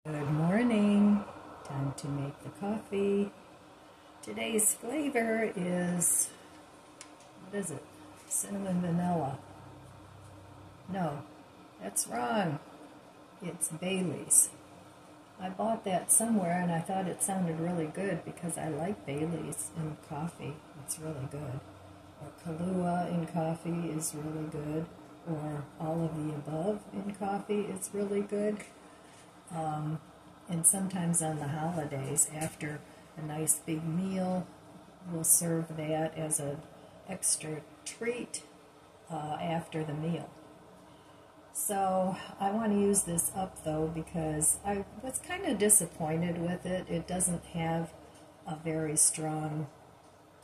Good morning. Time to make the coffee. Today's flavor is, what is it? Cinnamon vanilla. No, that's wrong. It's Bailey's. I bought that somewhere and I thought it sounded really good because I like Bailey's in coffee. It's really good. Or Kahlua in coffee is really good. Or all of the above in coffee is really good. And sometimes on the holidays, after a nice big meal, we'll serve that as an extra treat after the meal. So I want to use this up though because I was kind of disappointed with it. It doesn't have a very strong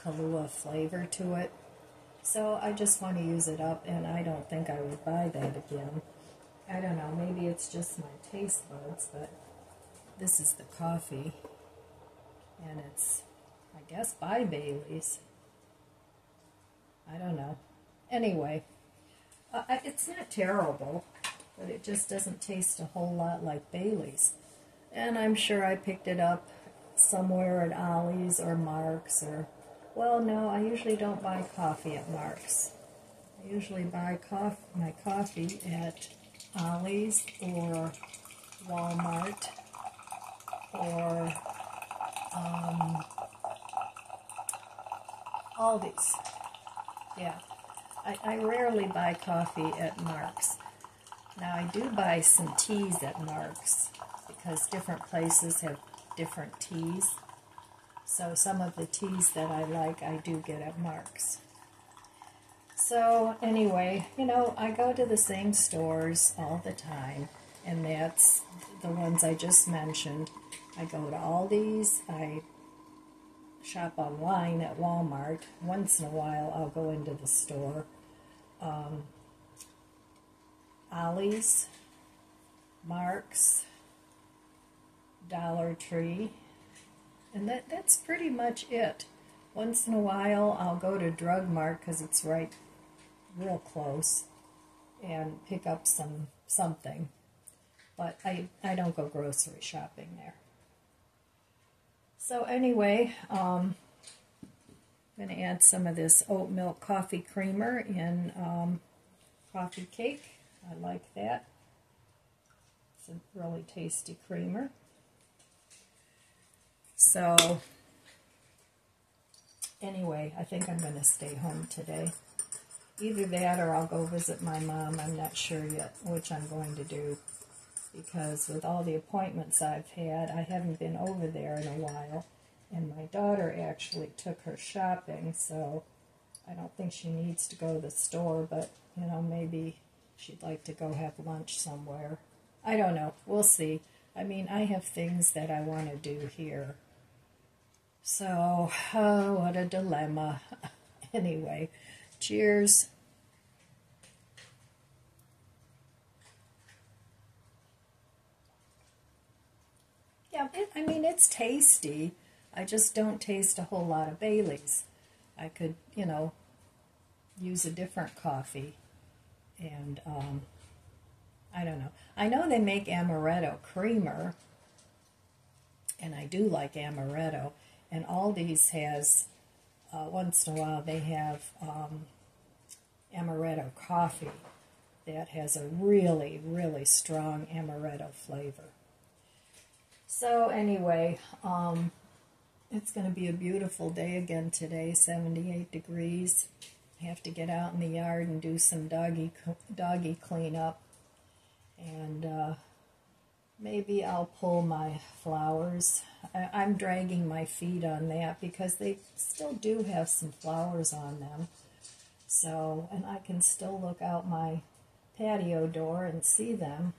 Kahlua flavor to it. So I just want to use it up, and I don't think I would buy that again. I don't know, maybe it's just my taste buds, but this is the coffee, and it's, I guess, by Bailey's. I don't know. Anyway, it's not terrible, but it just doesn't taste a whole lot like Bailey's. And I'm sure I picked it up somewhere at Ollie's or Mark's or, well, no, I usually don't buy coffee at Mark's. I usually buy my coffee at Ollie's or Walmart or Aldi's. Yeah, I rarely buy coffee at Mark's. Now I do buy some teas at Mark's because different places have different teas. So some of the teas that I like I do get at Mark's. So anyway, I go to the same stores all the time, and that's the ones I just mentioned. I go to Aldi's, I shop online at Walmart. Once in a while I'll go into the store. Ollie's, Mark's, Dollar Tree, and that's pretty much it. Once in a while I'll go to Drug Mart because it's right real close and pick up something. But I don't go grocery shopping there. So anyway, I'm going to add some of this oat milk coffee creamer in coffee cake. I like that. It's a really tasty creamer. So anyway, I think I'm going to stay home today. Either that or I'll go visit my mom. I'm not sure yet which I'm going to do, because with all the appointments I've had, I haven't been over there in a while, and my daughter actually took her shopping, so I don't think she needs to go to the store, but, maybe she'd like to go have lunch somewhere. I don't know. We'll see. I mean, I have things that I want to do here. So, oh, what a dilemma. Anyway, cheers. Yeah, it's tasty. I just don't taste a whole lot of Bailey's. I could, use a different coffee. And, I don't know. I know they make amaretto creamer, and I do like amaretto. And Aldi's has, once in a while, they have amaretto coffee that has a really, really strong amaretto flavor. So anyway, it's going to be a beautiful day again today, 78 degrees. I have to get out in the yard and do some doggy cleanup. And maybe I'll pull my flowers. I'm dragging my feet on that because they still do have some flowers on them. So, and I can still look out my patio door and see them.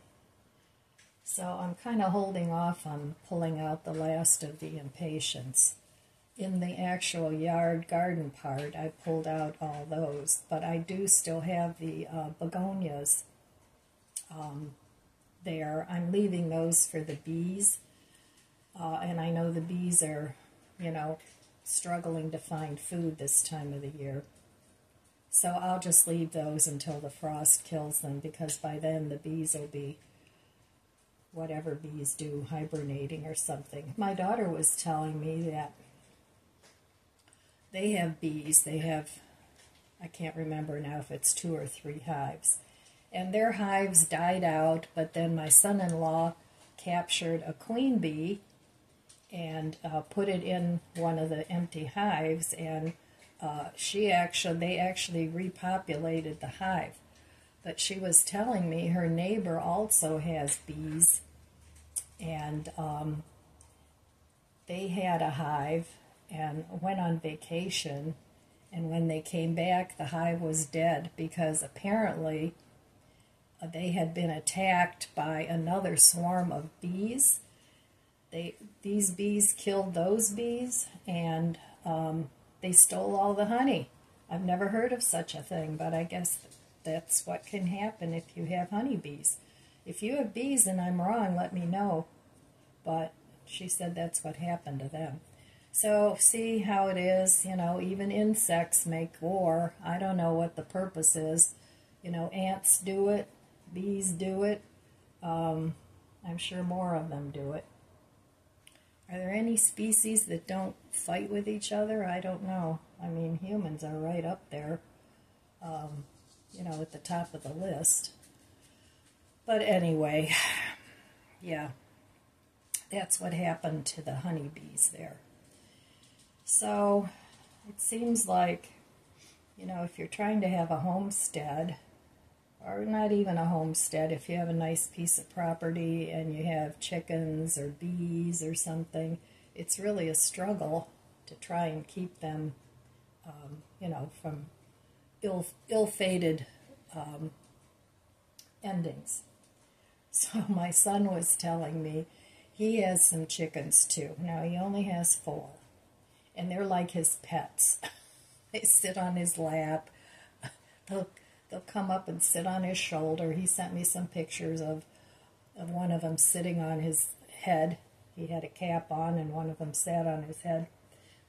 So I'm kind of holding off on pulling out the last of the impatiens. In the actual yard garden part, I pulled out all those, but I do still have the begonias there. I'm leaving those for the bees, and I know the bees are, struggling to find food this time of the year. So I'll just leave those until the frost kills them, because by then the bees will be whatever bees do, hibernating or something. My daughter was telling me that they have bees. They have, I can't remember now if it's 2 or 3 hives. And their hives died out, but then my son-in-law captured a queen bee and put it in one of the empty hives, and they actually repopulated the hive. But she was telling me her neighbor also has bees, and they had a hive and went on vacation, and when they came back, the hive was dead because apparently they had been attacked by another swarm of bees. These bees killed those bees, and they stole all the honey. I've never heard of such a thing, but I guess that's what can happen if you have honeybees. If you have bees and I'm wrong, let me know. But she said that's what happened to them. So see how it is, even insects make war. I don't know what the purpose is. Ants do it, bees do it. I'm sure more of them do it. Are there any species that don't fight with each other? I don't know. I mean, humans are right up there, at the top of the list. But anyway, yeah, that's what happened to the honeybees there. So it seems like, if you're trying to have a homestead, or not even a homestead, if you have a nice piece of property and you have chickens or bees or something, it's really a struggle to try and keep them, from ill-fated endings. So my son was telling me he has some chickens too. Now he only has 4, and they're like his pets. They sit on his lap. They'll come up and sit on his shoulder. He sent me some pictures of one of them sitting on his head. He had a cap on, and one of them sat on his head.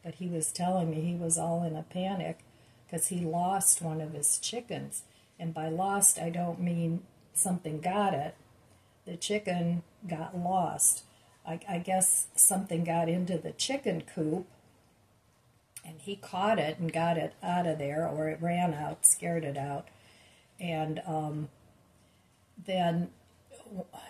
But he was telling me he was all in a panic because he lost one of his chickens. And by lost, I don't mean something got it. The chicken got lost. I guess something got into the chicken coop, and he caught it and got it out of there, or it ran out, scared it out. And then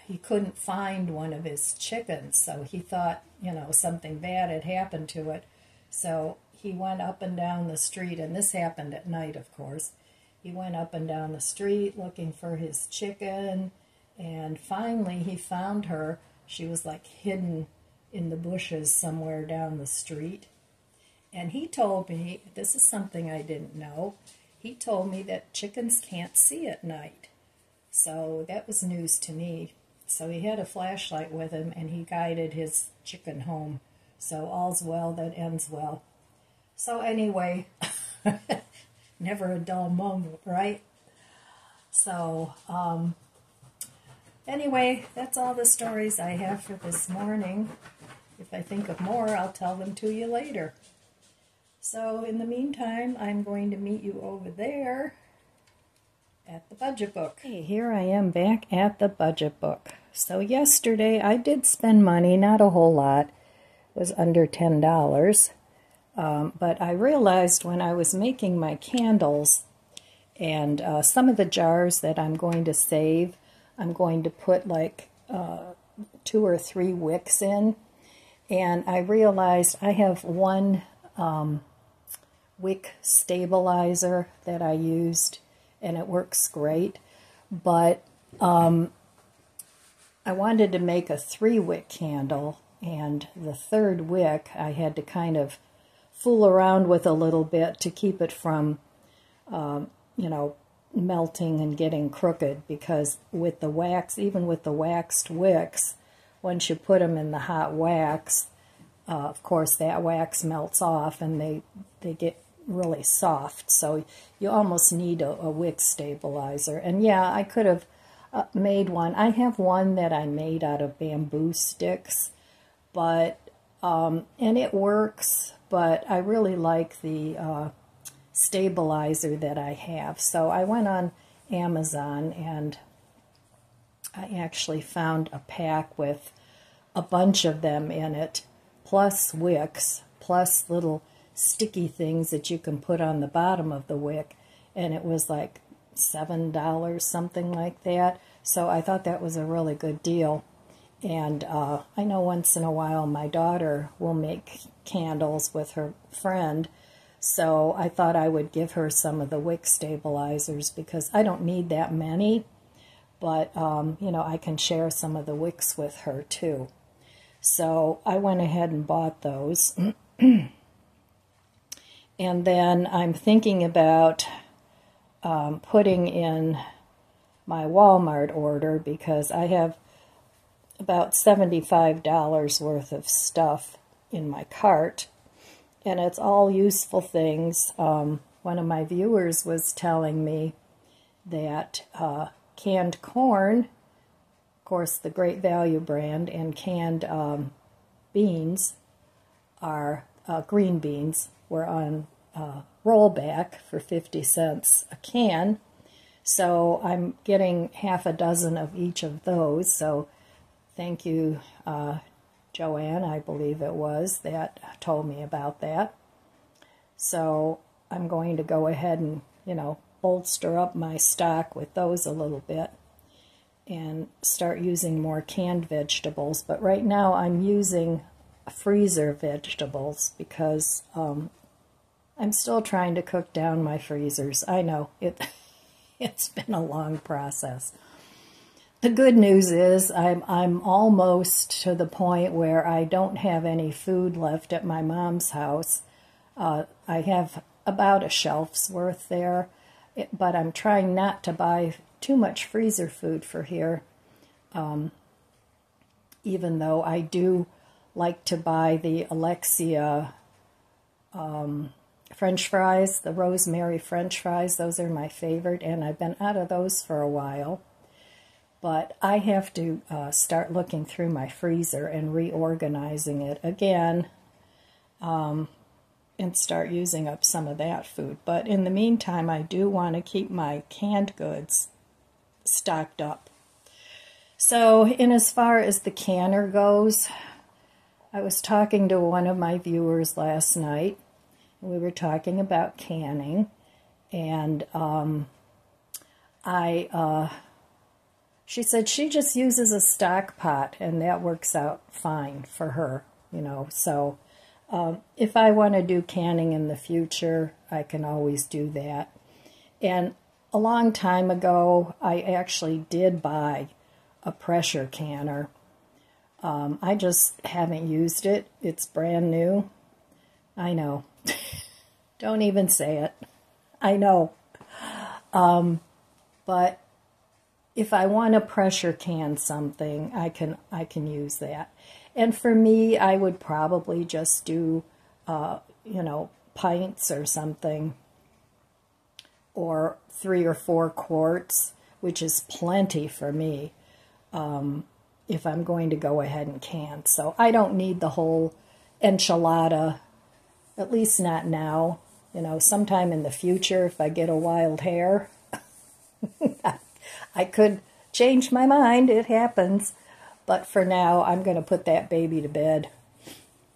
he couldn't find one of his chickens, so he thought, something bad had happened to it. So he went up and down the street, and this happened at night, of course. He went up and down the street looking for his chicken, and finally he found her. She was like hidden in the bushes somewhere down the street. And he told me, this is something I didn't know, he told me that chickens can't see at night. So that was news to me. So he had a flashlight with him, and he guided his chicken home. So all's well that ends well. So anyway, never a dull moment, right? So anyway, that's all the stories I have for this morning. If I think of more, I'll tell them to you later. So in the meantime, I'm going to meet you over there at the budget book. Hey, here I am back at the budget book. So yesterday I did spend money, not a whole lot. It was under $10. But I realized when I was making my candles and some of the jars that I'm going to save, I'm going to put like 2 or 3 wicks in. And I realized I have one wick stabilizer that I used, and it works great. But I wanted to make a 3-wick candle, and the 3rd wick I had to kind of fool around with a little bit to keep it from, melting and getting crooked, because with the wax, even with the waxed wicks, once you put them in the hot wax, of course that wax melts off and they get really soft. So you almost need a wick stabilizer. And yeah, I could have made one. I have one that I made out of bamboo sticks, but and it works, but I really like the stabilizer that I have. So I went on Amazon and I actually found a pack with a bunch of them in it, plus wicks, plus little sticky things that you can put on the bottom of the wick, and it was like $7, something like that. So I thought that was a really good deal. And I know once in a while my daughter will make candles with her friend, so I thought I would give her some of the wick stabilizers because I don't need that many, but you know, I can share some of the wicks with her too. So I went ahead and bought those. And then I'm thinking about putting in my Walmart order because I have about $75 worth of stuff in my cart, and it's all useful things. One of my viewers was telling me that canned corn, of course the Great Value brand, and canned beans are green beans were on rollback for 50 cents a can. So I'm getting half a dozen of each of those. So thank you, Joanne, I believe it was, that told me about that. So I'm going to go ahead and, you know, bolster up my stock with those a little bit and start using more canned vegetables. But right now I'm using freezer vegetables because I'm still trying to cook down my freezers. I know, it's been a long process. The good news is I'm almost to the point where I don't have any food left at my mom's house. I have about a shelf's worth there, but I'm trying not to buy too much freezer food for here, even though I do like to buy the Alexia French fries, the rosemary French fries. Those are my favorite, and I've been out of those for a while. But I have to start looking through my freezer and reorganizing it again and start using up some of that food. But in the meantime, I do want to keep my canned goods stocked up. So, in as far as the canner goes, I was talking to one of my viewers last night. We were talking about canning, and she said she just uses a stock pot, and that works out fine for her, you know. So if I want to do canning in the future, I can always do that. And a long time ago, I actually did buy a pressure canner. I just haven't used it. It's brand new. I know. Don't even say it. I know. But if I want to pressure can something, I can use that. And for me, I would probably just do, you know, pints or something, or 3 or 4 quarts, which is plenty for me, if I'm going to go ahead and can. So I don't need the whole enchilada, at least not now. You know, sometime in the future, if I get a wild hair, I could change my mind. It happens. But for now, I'm going to put that baby to bed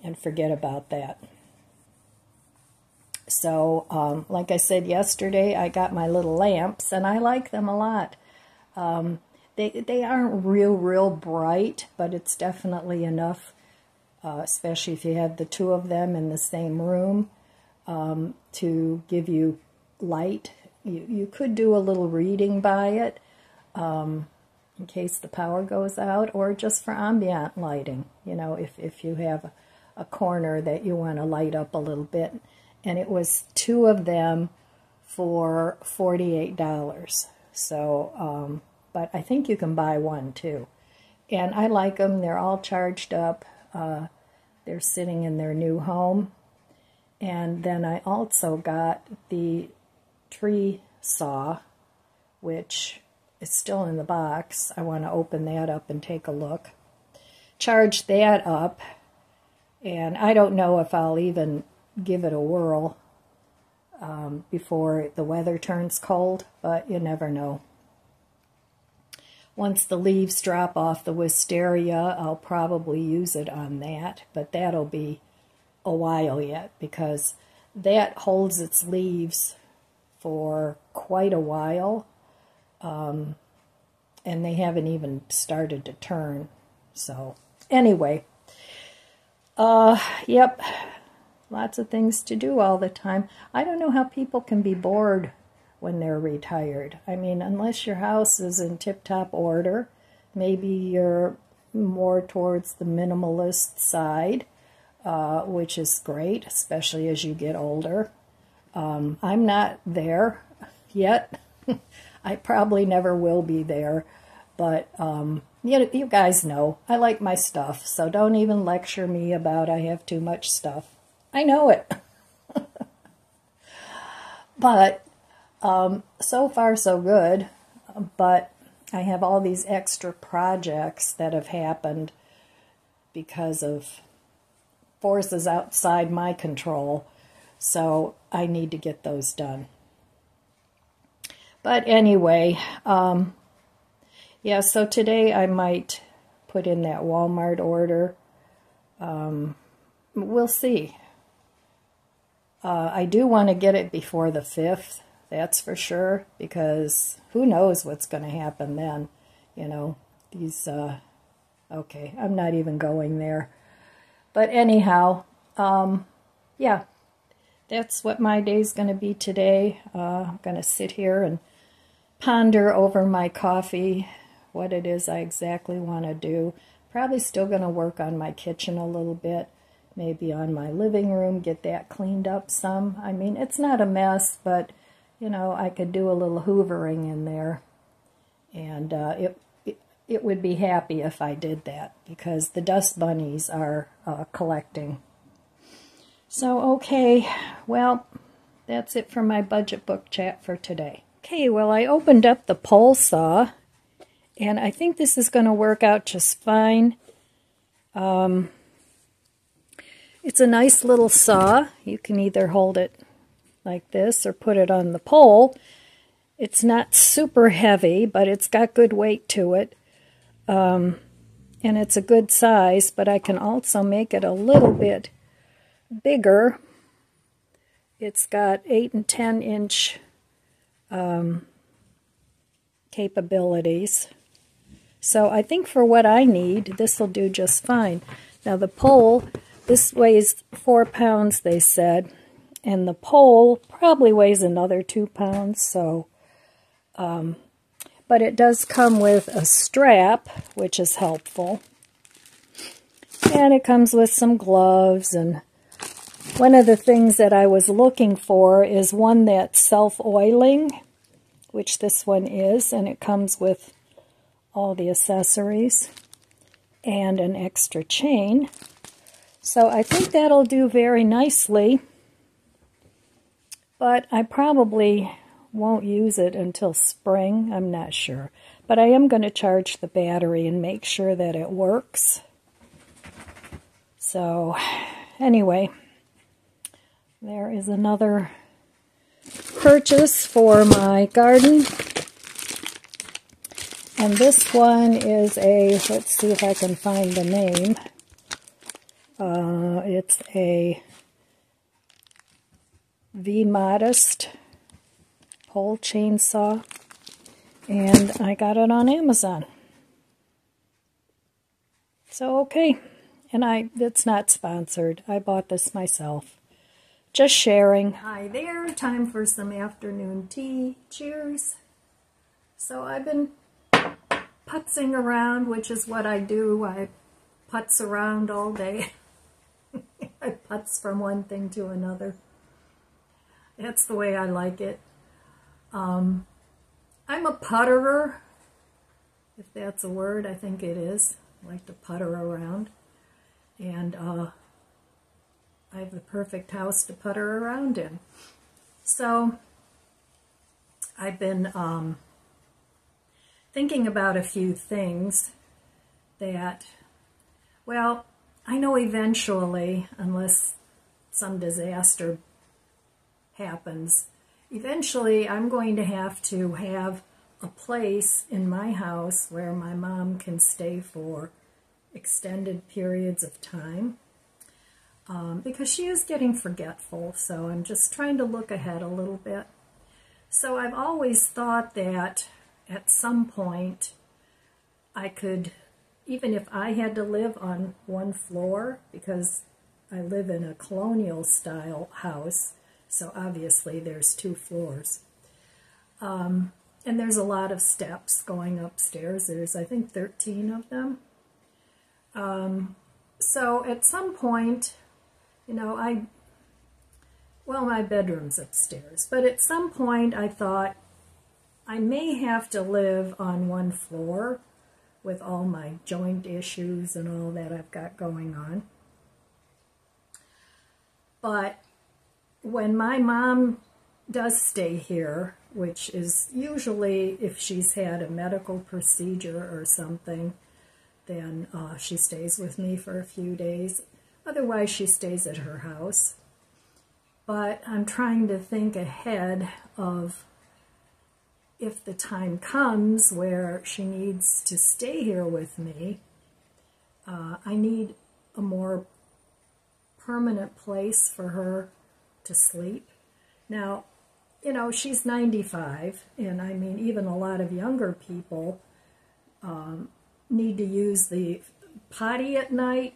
and forget about that. So, like I said yesterday, I got my little lamps, and I like them a lot. They aren't real bright, but it's definitely enough, especially if you have the 2 of them in the same room, to give you light. You could do a little reading by it, in case the power goes out, or just for ambient lighting, you know, if you have a corner that you want to light up a little bit. And it was 2 of them for $48. So, but I think you can buy 1 too. And I like them. They're all charged up. They're sitting in their new home. And then I also got the tree saw, which is still in the box. I want to open that up and take a look. Charge that up, and I don't know if I'll even give it a whirl before the weather turns cold, but you never know. once the leaves drop off the wisteria, I'll probably use it on that, but that'll be a while yet because that holds its leaves for quite a while, and they haven't even started to turn. So anyway, yep, lots of things to do all the time. I don't know how people can be bored when they're retired. I mean, unless your house is in tip-top order, maybe you're more towards the minimalist side, which is great, especially as you get older. I'm not there yet. I probably never will be there, but you guys know I like my stuff, so don't even lecture me about I have too much stuff. I know it. But so far so good, but I have all these extra projects that have happened because of forces outside my control, so I need to get those done. But anyway, yeah, so today I might put in that Walmart order. We'll see. I do want to get it before the 5th, that's for sure, because who knows what's going to happen then. You know, these, okay, I'm not even going there. But anyhow, yeah, that's what my day's going to be today. I'm going to sit here and ponder over my coffee, what it is I exactly want to do. Probably still going to work on my kitchen a little bit, maybe on my living room, get that cleaned up some. I mean, it's not a mess, but, you know, I could do a little hoovering in there, and it would be happy if I did that, because the dust bunnies are collecting. So, okay, well, that's it for my budget book chat for today. Okay, well, I opened up the pole saw, and I think this is going to work out just fine. It's a nice little saw. You can either hold it like this or put it on the pole. It's not super heavy, but it's got good weight to it. And it's a good size, but I can also make it a little bit bigger. It's got 8 and 10 inch capabilities. So I think for what I need, this will do just fine. Now the pole, this weighs 4 pounds, they said, and the pole probably weighs another 2 pounds, so, but it does come with a strap, which is helpful, and it comes with some gloves, and one of the things that I was looking for is one that's self-oiling, which this one is, and it comes with all the accessories and an extra chain. So I think that'll do very nicely, but I probably won't use it until spring. I'm not sure. But I am going to charge the battery and make sure that it works. So anyway, there is another purchase for my garden. And this one is a, let's see if I can find the name. It's a V-Modest pole chainsaw, and I got it on Amazon. So, okay, and it's not sponsored. I bought this myself. Just sharing. Hi there, time for some afternoon tea. Cheers. So I've been putzing around, which is what I do. I putz around all day. I putz from one thing to another. That's the way I like it. I'm a putterer, if that's a word. I think it is. I like to putter around. And I have the perfect house to putter around in. So I've been thinking about a few things that, well, I know eventually, unless some disaster happens, eventually I'm going to have a place in my house where my mom can stay for extended periods of time, because she is getting forgetful, so I'm just trying to look ahead a little bit. So I've always thought that at some point I could, even if I had to live on one floor, because I live in a colonial style house, so obviously there's 2 floors. And there's a lot of steps going upstairs. There's, I think, 13 of them. So at some point, you know, my bedroom's upstairs, but at some point I thought I may have to live on one floor with all my joint issues and all that I've got going on. But when my mom does stay here, which is usually if she's had a medical procedure or something, then she stays with me for a few days. Otherwise, she stays at her house. But I'm trying to think ahead of if the time comes where she needs to stay here with me, I need a more permanent place for her to sleep. Now, you know, she's 95, and I mean, even a lot of younger people need to use the potty at night,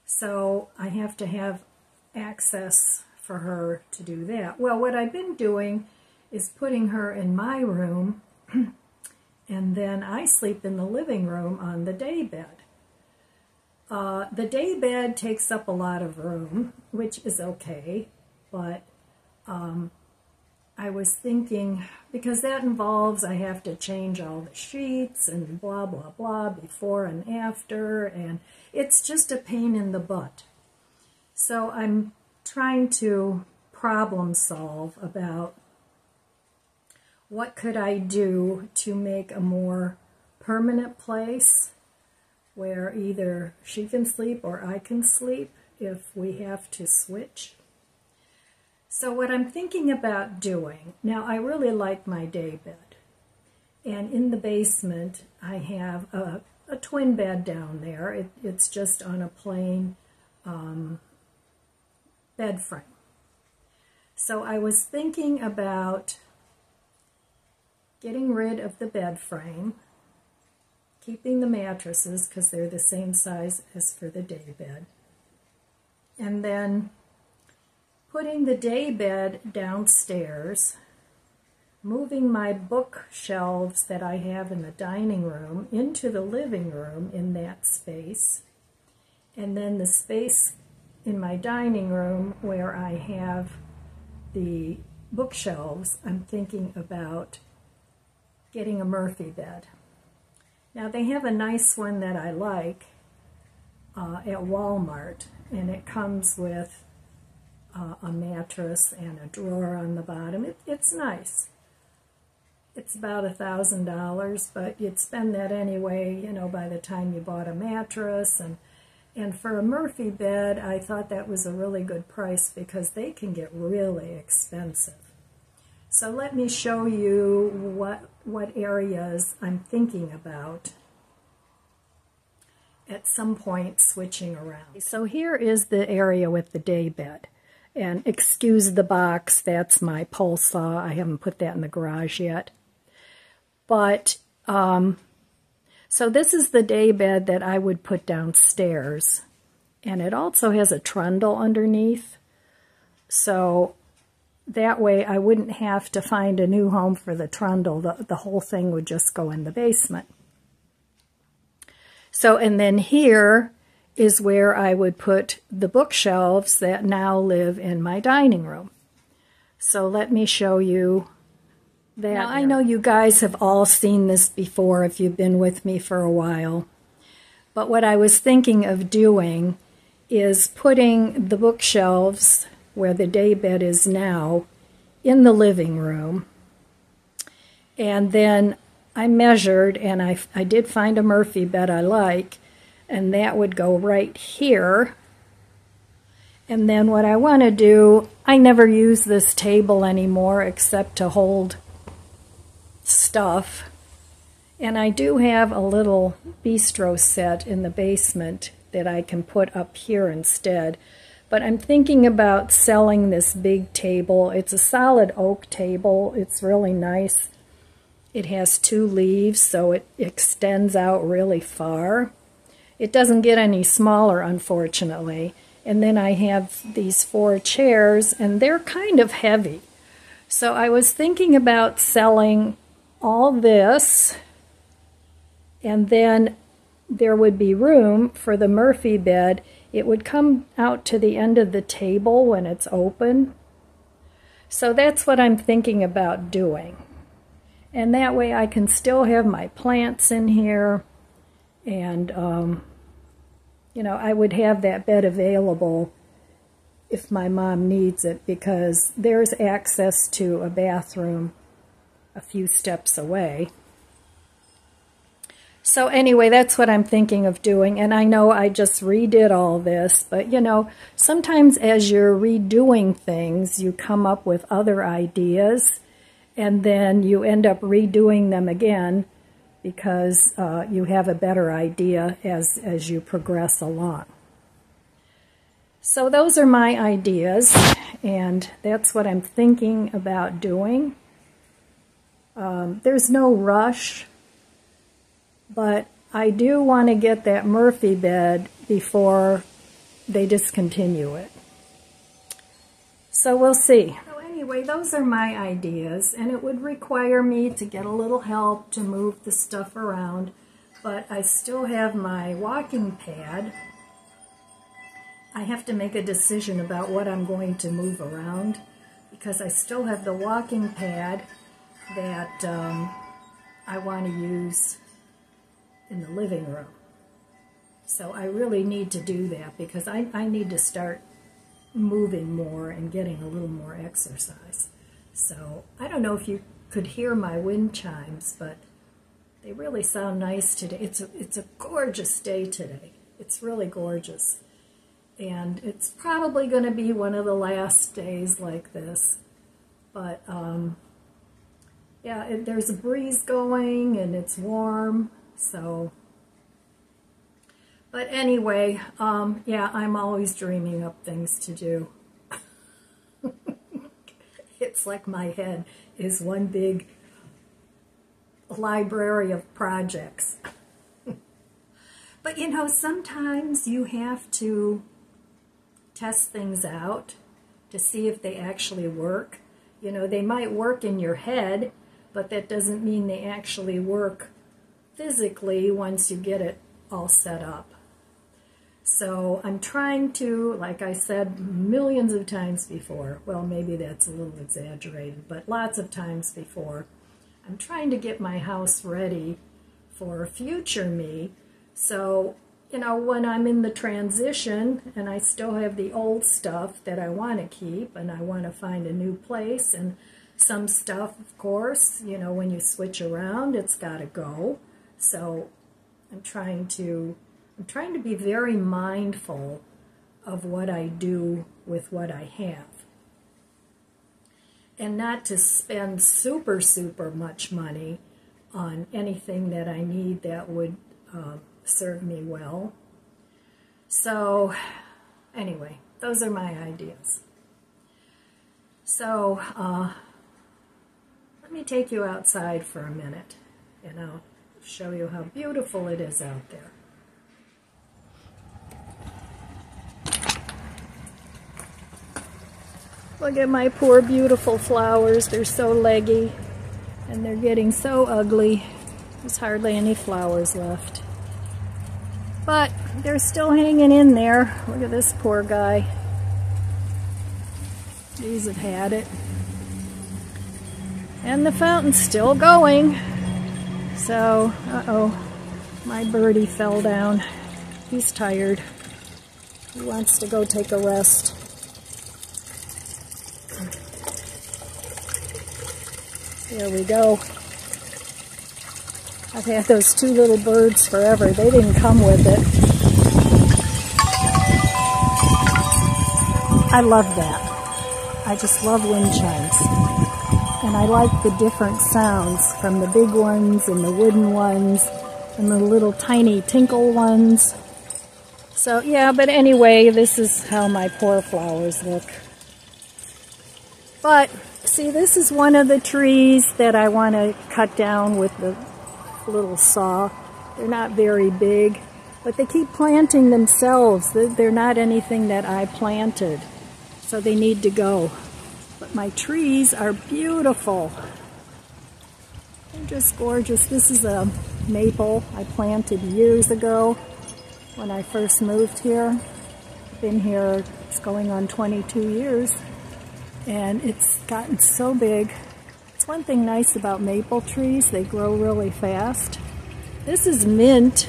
so I have to have access for her to do that. Well, what I've been doing is putting her in my room, and then I sleep in the living room on the day bed. The day bed takes up a lot of room, which is okay, but I was thinking, because that involves I have to change all the sheets and blah, blah, blah, before and after, and it's just a pain in the butt. So I'm trying to problem solve about what could I do to make a more permanent place where either she can sleep or I can sleep if we have to switch. So what I'm thinking about doing, now I really like my day bed, and in the basement I have a twin bed down there. It's just on a plain bed frame. So I was thinking about getting rid of the bed frame, keeping the mattresses because they're the same size as for the day bed, and then putting the day bed downstairs, moving my bookshelves that I have in the dining room into the living room in that space, and then the space in my dining room where I have the bookshelves, I'm thinking about getting a Murphy bed. Now they have a nice one that I like at Walmart, and it comes with a mattress and a drawer on the bottom. It's nice. It's about $1,000, but you'd spend that anyway, you know, by the time you bought a mattress. And for a Murphy bed, I thought that was a really good price because they can get really expensive. So let me show you what areas I'm thinking about at some point switching around. So here is the area with the day bed. And excuse the box, that's my pole saw. I haven't put that in the garage yet. But, so this is the day bed that I would put downstairs. And it also has a trundle underneath. So that way I wouldn't have to find a new home for the trundle. The whole thing would just go in the basement. So, and then here is where I would put the bookshelves that now live in my dining room. So let me show you that. Now, I know you guys have all seen this before if you've been with me for a while. But what I was thinking of doing is putting the bookshelves where the day bed is now in the living room. And then I measured, and I did find a Murphy bed I like, and that would go right here. And then what I want to do, I never use this table anymore except to hold stuff. And I do have a little bistro set in the basement that I can put up here instead. But I'm thinking about selling this big table. It's a solid oak table. It's really nice. It has 2 leaves, so it extends out really far. It doesn't get any smaller, unfortunately. And then I have these 4 chairs, and they're kind of heavy. So I was thinking about selling all this, and then there would be room for the Murphy bed. It would come out to the end of the table when it's open. So that's what I'm thinking about doing. And that way I can still have my plants in here, and you know, I would have that bed available if my mom needs it, because there's access to a bathroom a few steps away. So anyway, that's what I'm thinking of doing. And I know I just redid all this, but you know, sometimes as you're redoing things, you come up with other ideas, and then you end up redoing them again because you have a better idea as you progress along. So those are my ideas, and that's what I'm thinking about doing. There's no rush, but I do want to get that Murphy bed before they discontinue it. So we'll see. So anyway, those are my ideas, and it would require me to get a little help to move the stuff around, but I still have my walking pad. I have to make a decision about what I'm going to move around, because I still have the walking pad that I want to use in the living room. So I really need to do that, because I need to start moving more and getting a little more exercise. So I don't know if you could hear my wind chimes, but they really sound nice today. It's a gorgeous day today. It's really gorgeous. And it's probably going to be one of the last days like this. But yeah, there's a breeze going and it's warm, so. But anyway, yeah, I'm always dreaming up things to do. It's like my head is one big library of projects. But you know, sometimes you have to test things out to see if they actually work. You know, they might work in your head, but that doesn't mean they actually work physically once you get it all set up. So I'm trying to, like I said millions of times before, well, maybe that's a little exaggerated, but lots of times before, I'm trying to get my house ready for future me. So, you know, when I'm in the transition and I still have the old stuff that I want to keep and I want to find a new place, and some stuff, of course, you know, when you switch around, it's got to go. So I'm trying to be very mindful of what I do with what I have. And not to spend super much money on anything that I need that would serve me well. So anyway, those are my ideas. So let me take you outside for a minute and I'll show you how beautiful it is out there. Look at my poor beautiful flowers. They're so leggy and they're getting so ugly. There's hardly any flowers left. But they're still hanging in there. Look at this poor guy. These have had it. And the fountain's still going. So, uh-oh, my birdie fell down. He's tired. He wants to go take a rest. There we go. I've had those two little birds forever. They didn't come with it. I love that. I just love wind chimes. And I like the different sounds from the big ones and the wooden ones and the little tiny tinkle ones. So yeah, but anyway, this is how my poor flowers look. But see, this is one of the trees that I want to cut down with the little saw. They're not very big, but they keep planting themselves. They're not anything that I planted, so they need to go. But my trees are beautiful. They're just gorgeous. This is a maple I planted years ago when I first moved here. Been here, it's going on 22 years, and it's gotten so big. It's one thing nice about maple trees, they grow really fast. This is mint.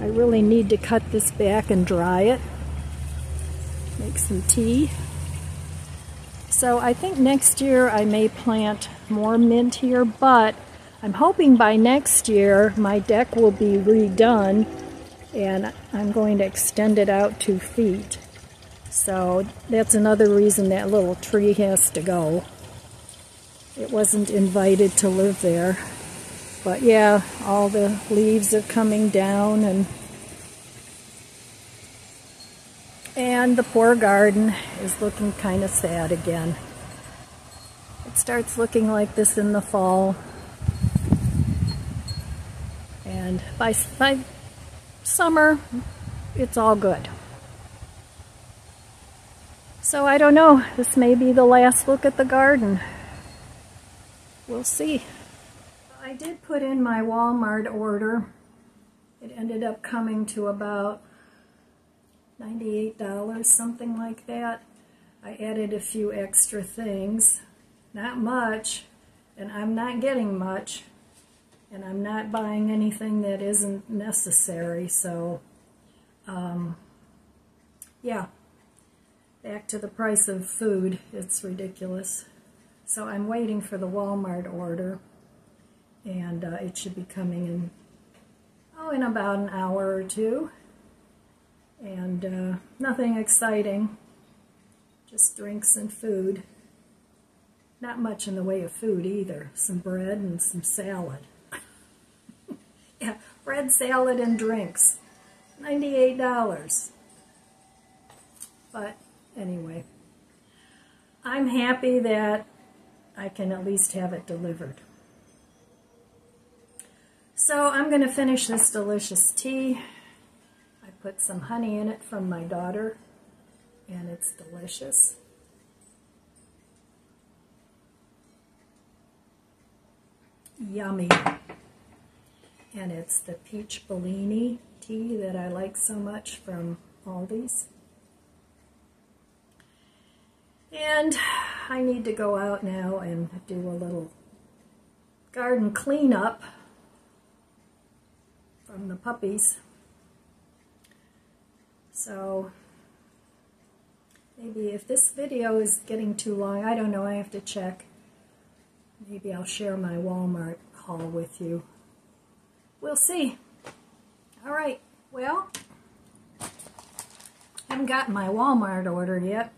I really need to cut this back and dry it. Make some tea. So I think next year I may plant more mint here, but I'm hoping by next year my deck will be redone and I'm going to extend it out 2 feet. So that's another reason that little tree has to go. It wasn't invited to live there. But yeah, all the leaves are coming down, and the poor garden is looking kind of sad again. It starts looking like this in the fall, and by summer, it's all good. So I don't know, this may be the last look at the garden. We'll see. I did put in my Walmart order. It ended up coming to about $98, something like that. I added a few extra things. Not much, and I'm not getting much, and I'm not buying anything that isn't necessary, so yeah. Back to the price of food, it's ridiculous. So I'm waiting for the Walmart order, and it should be coming in about an hour or two. And nothing exciting, just drinks and food. Not much in the way of food either. Some bread and some salad. Yeah, bread, salad, and drinks. $98. But anyway, I'm happy that I can at least have it delivered. So I'm going to finish this delicious tea. I put some honey in it from my daughter, and it's delicious. Yummy. And it's the peach Bellini tea that I like so much from Aldi's. And I need to go out now and do a little garden cleanup from the puppies. So maybe if this video is getting too long, I don't know, I have to check. Maybe I'll share my Walmart haul with you. We'll see. All right, well, I haven't gotten my Walmart order yet,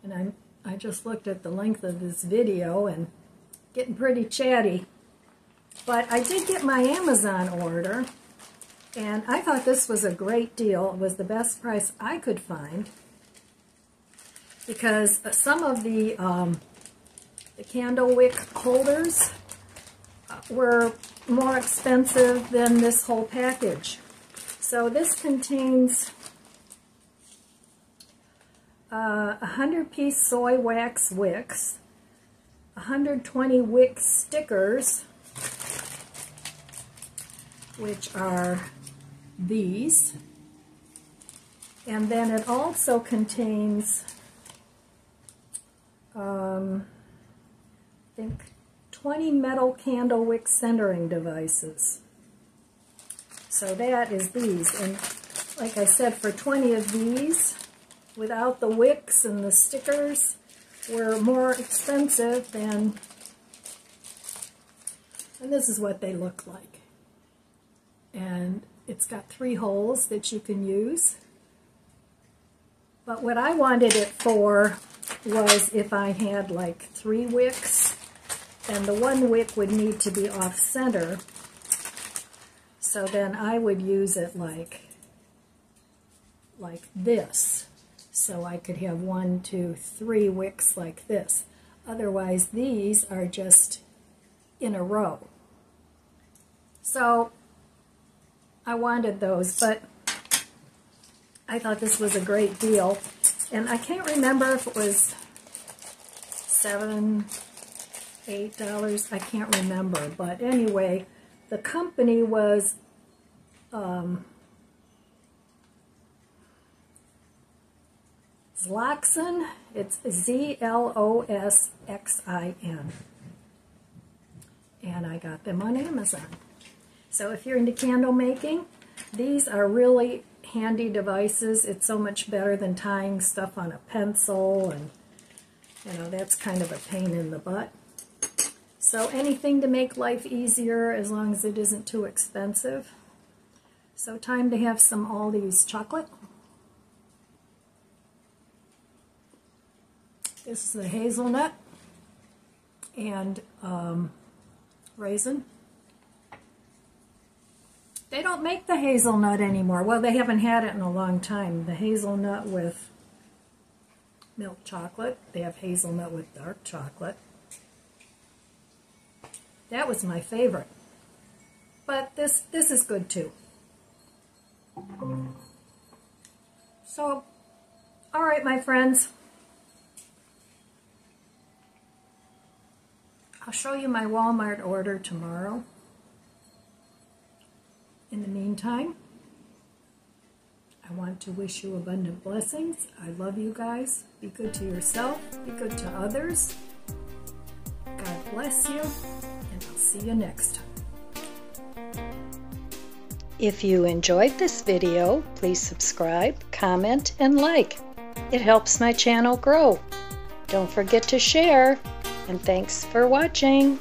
and I just looked at the length of this video and getting pretty chatty. But I did get my Amazon order, and I thought this was a great deal. It was the best price I could find, because some of the candle wick holders were more expensive than this whole package. So this contains 100-piece soy wax wicks, 120 wick stickers, which are these, and then it also contains I think 20 metal candle wick centering devices. So that is these, and like I said, for 20 of these, without the wicks and the stickers, were more expensive than, and this is what they look like. And it's got 3 holes that you can use. But what I wanted it for was if I had like 3 wicks and the one wick would need to be off center. So then I would use it like this. So I could have 1, 2, 3 wicks like this. Otherwise, these are just in a row. So I wanted those, but I thought this was a great deal. And I can't remember if it was $7, $8. I can't remember. But anyway, the company was Zloxin. It's Z-L-O-S-X-I-N. And I got them on Amazon. So if you're into candle making, these are really handy devices. It's so much better than tying stuff on a pencil, and you know, that's kind of a pain in the butt. So anything to make life easier as long as it isn't too expensive. So time to have some Aldi's chocolate. This is the hazelnut and raisin. They don't make the hazelnut anymore. Well, they haven't had it in a long time. The hazelnut with milk chocolate. They have hazelnut with dark chocolate. That was my favorite. But this is good too. So, all right, my friends. I'll show you my Walmart order tomorrow. In the meantime, I want to wish you abundant blessings. I love you guys. Be good to yourself. Be good to others. God bless you, and I'll see you next time. If you enjoyed this video, please subscribe, comment, and like. It helps my channel grow. Don't forget to share, and thanks for watching.